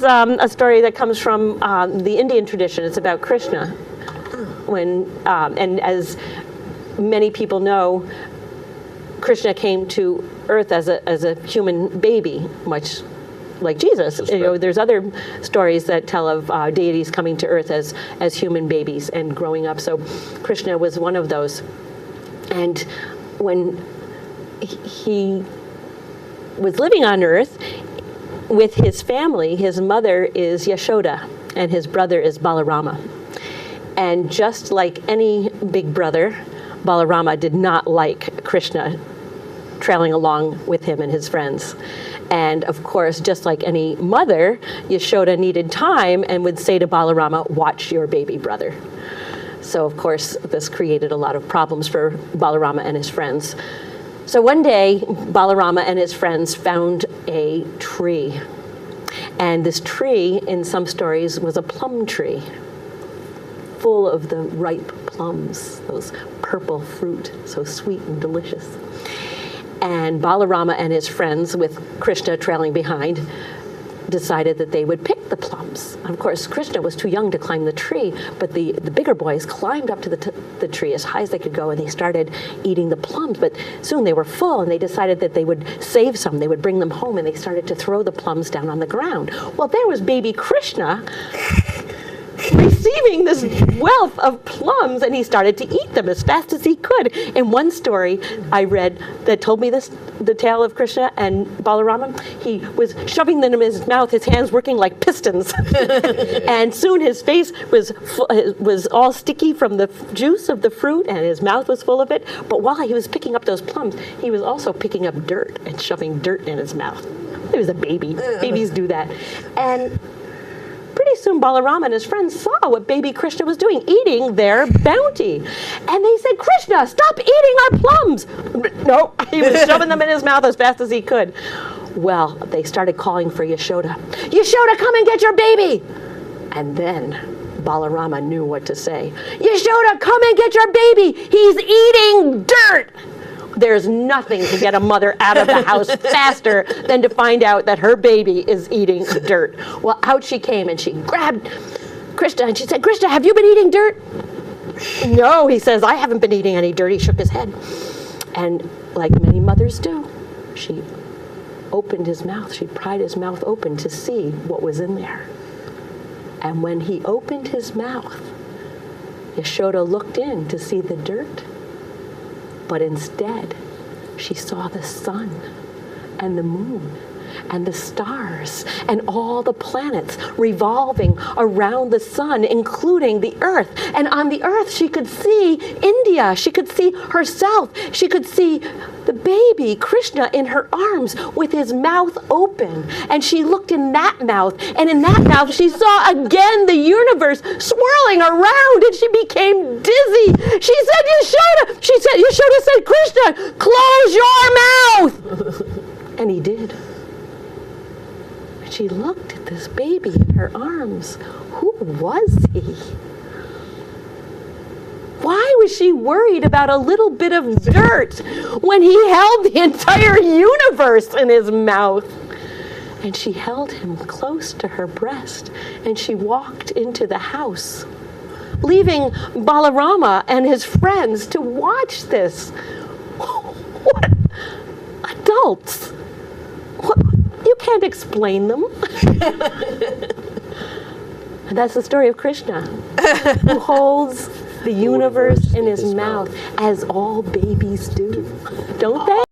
a story that comes from the Indian tradition. It's about Krishna. And as many people know, Krishna came to Earth as a human baby, much like Jesus. There's other stories that tell of deities coming to Earth as human babies and growing up. So Krishna was one of those. And when he was living on Earth with his family, his mother is Yashoda and his brother is Balarama. And just like any big brother, Balarama did not like Krishna trailing along with him and his friends. And of course, just like any mother, Yashoda needed time and would say to Balarama, "Watch your baby brother." So of course, this created a lot of problems for Balarama and his friends. So one day, Balarama and his friends found a tree. And this tree, in some stories, was a plum tree, full of the ripe plums, those purple fruit, so sweet and delicious. And Balarama and his friends, with Krishna trailing behind, decided that they would pick the plums. Of course, Krishna was too young to climb the tree, but the bigger boys climbed up to the tree as high as they could go, and they started eating the plums. But soon they were full, and they decided that they would save some. They would bring them home, and they started to throw the plums down on the ground. Well, there was baby Krishna receiving this wealth of plums, and he started to eat them as fast as he could. In one story I read that told me this, the tale of Krishna and Balarama, he was shoving them in his mouth, his hands working like pistons. And soon his face was all sticky from the juice of the fruit, and his mouth was full of it. But while he was picking up those plums, he was also picking up dirt and shoving dirt in his mouth. He was a baby. Babies do that. And pretty soon Balarama and his friends saw what baby Krishna was doing, eating their bounty. And they said, "Krishna, stop eating our plums." No, he was shoving them in his mouth as fast as he could. Well, they started calling for Yashoda. "Yashoda, come and get your baby." And then Balarama knew what to say. "Yashoda, come and get your baby. He's eating dirt." There's nothing to get a mother out of the house faster than to find out that her baby is eating dirt. Well, out she came and she grabbed Krishna and she said, "Krishna, have you been eating dirt?" "No," he says, "I haven't been eating any dirt." He shook his head. And like many mothers do, she opened his mouth. She pried his mouth open to see what was in there. And when he opened his mouth, Yashoda looked in to see the dirt. But instead, she saw the sun and the moon and the stars and all the planets revolving around the sun, including the earth. And on the earth, she could see India. She could see herself. She could see the baby, Krishna, in her arms with his mouth open. And she looked in that mouth. And in that mouth, she saw again the universe swirling around. And she became dizzy. She said, Yashoda said, "Krishna, close your mouth." And he did. She looked at this baby in her arms. Who was he? Why was she worried about a little bit of dirt when he held the entire universe in his mouth? And she held him close to her breast, and she walked into the house, leaving Balarama and his friends to watch this. What adults? What? You can't explain them. And that's the story of Krishna, who holds the universe in his mouth, as all babies do, don't they?